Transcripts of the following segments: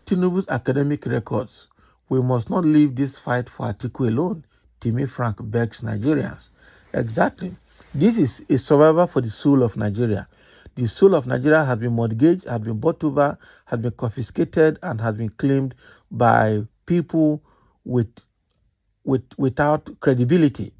Tinubu's academic records. We must not leave this fight for Atiku alone, Timi Frank begs Nigerians. Exactly. This is a survivor for the soul of Nigeria. The soul of Nigeria has been mortgaged, has been bought over, has been confiscated, and has been claimed by people without credibility.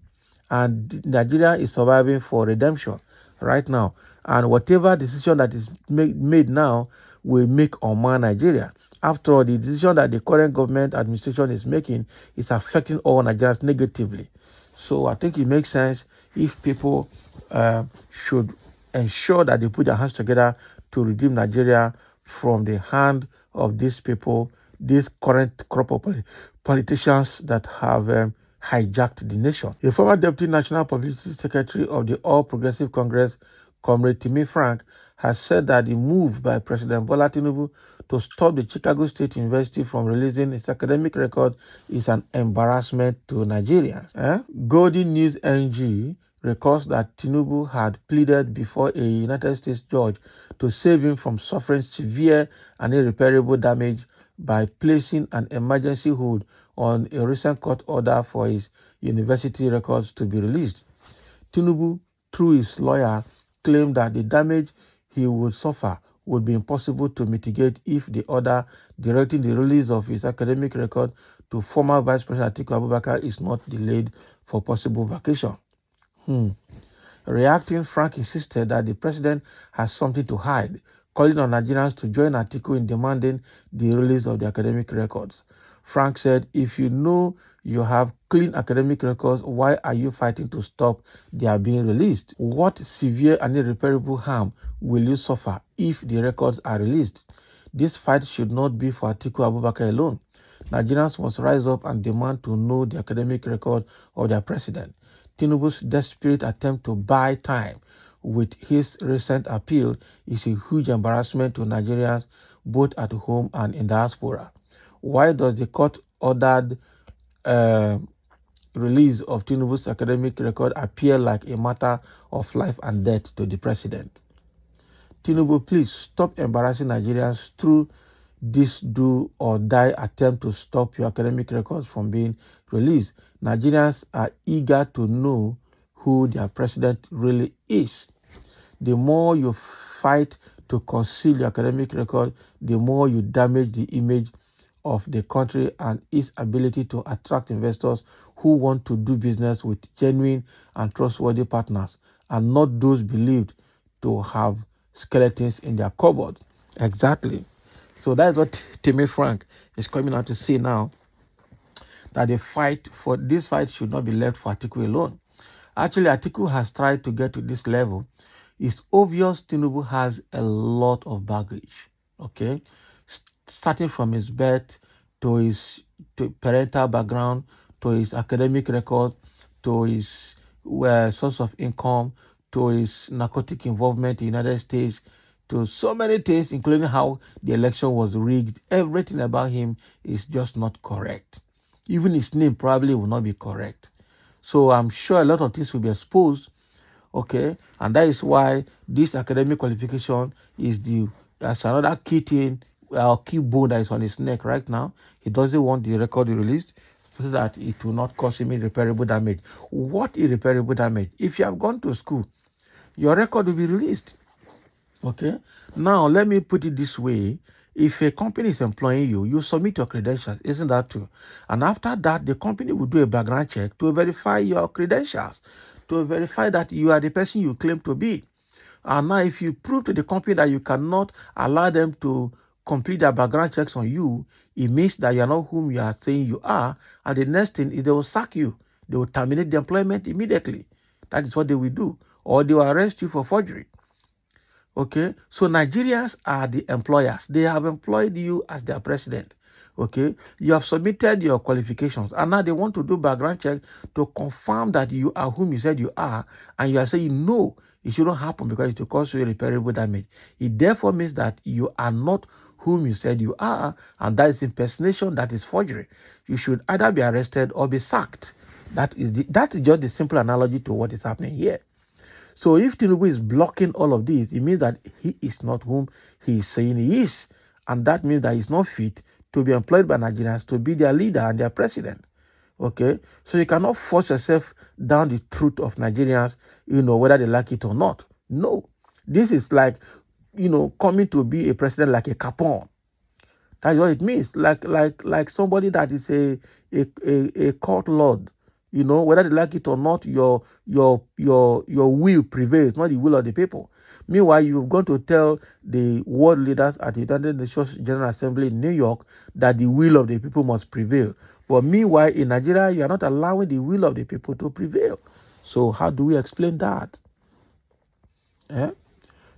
And Nigeria is surviving for redemption right now. And whatever decision that is made now will make or mar Nigeria. After all, the decision that the current government administration is making is affecting all Nigerians negatively. So I think it makes sense if people should ensure that they put their hands together to redeem Nigeria from the hand of these people, these current crop of politicians that have hijacked the nation. A former Deputy National Publicity Secretary of the All Progressive Congress, Comrade Timi Frank, has said that the move by President Bola Tinubu to stop the Chicago State University from releasing its academic record is an embarrassment to Nigerians. Golden News NG records that Tinubu had pleaded before a United States judge to save him from suffering severe and irreparable damage by placing an emergency hold on a recent court order for his university records to be released. Tinubu, through his lawyer, claimed that the damage he would suffer would be impossible to mitigate if the order directing the release of his academic record to former Vice President Atiku Abubakar is not delayed for possible vacation. Reacting, Frank insisted that the president has something to hide, calling on Nigerians to join Atiku in demanding the release of the academic records. Frank said, if you know you have clean academic records, why are you fighting to stop their being released? What severe and irreparable harm will you suffer if the records are released? This fight should not be for Atiku Abubakar alone. Nigerians must rise up and demand to know the academic record of their president. Tinubu's desperate attempt to buy time with his recent appeal is a huge embarrassment to Nigerians both at home and in diaspora. Why does the court-ordered release of Tinubu's academic record appear like a matter of life and death to the president? Tinubu, please stop embarrassing Nigerians through this do-or-die attempt to stop your academic records from being released. Nigerians are eager to know who their president really is. The more you fight to conceal your academic record, the more you damage the image of the country and its ability to attract investors who want to do business with genuine and trustworthy partners, and not those believed to have skeletons in their cupboard. Exactly. So that's what Timi Frank is coming out to say now, that this fight should not be left for Atiku alone. Actually, Atiku has tried to get to this level. It's obvious Tinubu has a lot of baggage, okay? Starting from his birth to his parental background, to his academic record, to his source of income, to his narcotic involvement in the United States, to so many things, including how the election was rigged. Everything about him is just not correct. Even his name probably will not be correct. So I'm sure a lot of things will be exposed, okay? And that is why this academic qualification is that's another key thing, key bone that is on his neck right now. He doesn't want the record released so that it will not cause him irreparable damage. What irreparable damage? If you have gone to school, your record will be released. Okay, now let me put it this way. If a company is employing you, you submit your credentials, isn't that true? And after that, the company will do a background check to verify your credentials, to verify that you are the person you claim to be. And now if you prove to the company that you cannot allow them to complete their background checks on you, it means that you are not whom you are saying you are. And the next thing is they will sack you. They will terminate the employment immediately. That is what they will do. Or they will arrest you for forgery. Okay, so Nigerians are the employers. They have employed you as their president. Okay, you have submitted your qualifications, and now they want to do background check to confirm that you are whom you said you are, and you are saying no, it shouldn't happen because it will cause you irreparable damage. It therefore means that you are not whom you said you are, and that is impersonation, that is forgery. You should either be arrested or be sacked. That is just the simple analogy to what is happening here. So if Tinubu is blocking all of this, it means that he is not whom he is saying he is. And that means that he's not fit to be employed by Nigerians to be their leader and their president. Okay? So you cannot force yourself down the throat of Nigerians, whether they like it or not. No. This is like, coming to be a president like a Capone. That's what it means. Like somebody that is a court lord. Whether they like it or not, your will prevails, not the will of the people. Meanwhile, you've gone to tell the world leaders at the United Nations General Assembly in New York that the will of the people must prevail. But meanwhile, in Nigeria, you are not allowing the will of the people to prevail. So how do we explain that? Eh?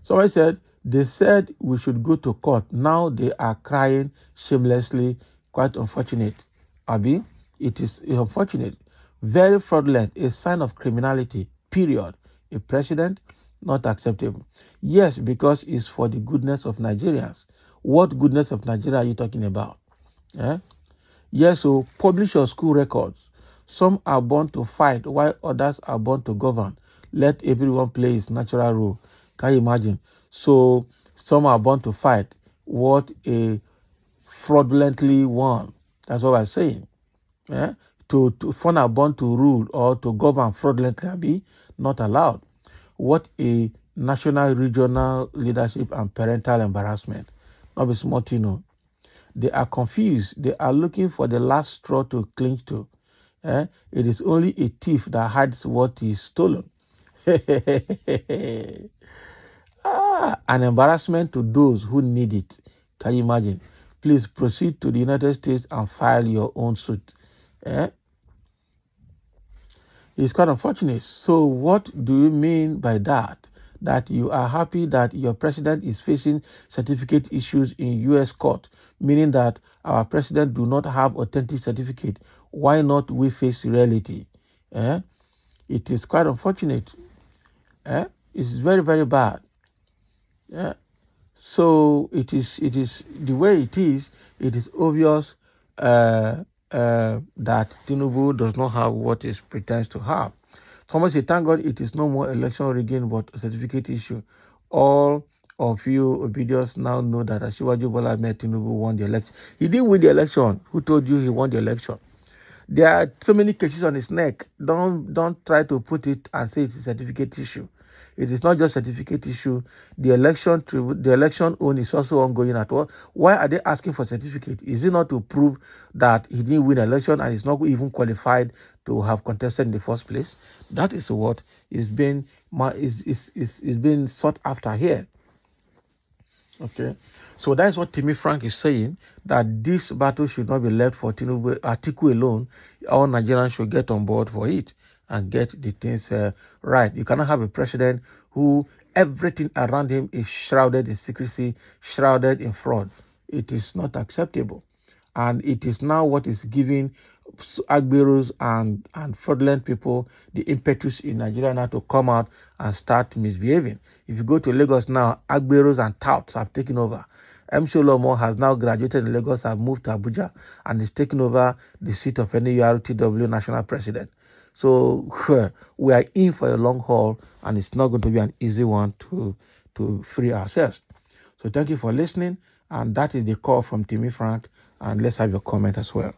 Somebody said, they said we should go to court. Now they are crying shamelessly. Quite unfortunate. Abi, it is unfortunate. Very fraudulent. A sign of criminality. Period. A president, not acceptable. Yes, because it's for the goodness of Nigerians. What goodness of Nigeria are you talking about? Eh? Yes, so publish your school records. Some are born to fight while others are born to govern. Let everyone play his natural role. Can you imagine? So some are born to fight. What a fraudulently won. That's what I'm saying. Eh? Some are born to rule or to govern fraudulently, be not allowed. What a national, regional leadership and parental embarrassment. Not be small, They are confused. They are looking for the last straw to cling to. It is only a thief that hides what is stolen. An embarrassment to those who need it. Can you imagine? Please proceed to the United States and file your own suit. It's quite unfortunate. So what do you mean by that? That you are happy that your president is facing certificate issues in U.S. court, meaning that our president do not have authentic certificate. Why not we face reality? It is quite unfortunate. It's very, very bad. So it is the way it is obvious that Tinubu does not have what he pretends to have. Someone say, thank God it is no more election rigging but a certificate issue. All of you obedience now know that Asiwaju Bola Ahmed Tinubu won the election. He didn't win the election. Who told you he won the election? There are so many cases on his neck. Don't try to put it and say it's a certificate issue. It is not just certificate issue. The election own is also ongoing at all. Why are they asking for certificate? Is it not to prove that he didn't win election and is not even qualified to have contested in the first place? That is what is being sought after here. Okay, so that's what Timi Frank is saying, that this battle should not be left for Atiku alone. All Nigerians should get on board for it and get the things right. You cannot have a president who everything around him is shrouded in secrecy, shrouded in fraud. It is not acceptable. And it is now what is giving agberos and fraudulent people the impetus in Nigeria now to come out and start misbehaving. If you go to Lagos now, agberos and touts have taken over. Atiku has now graduated in Lagos and moved to Abuja and is taking over the seat of NURTW national president. So we are in for a long haul, and it's not going to be an easy one to free ourselves. So thank you for listening, and that is the call from Timi Frank, and let's have your comment as well.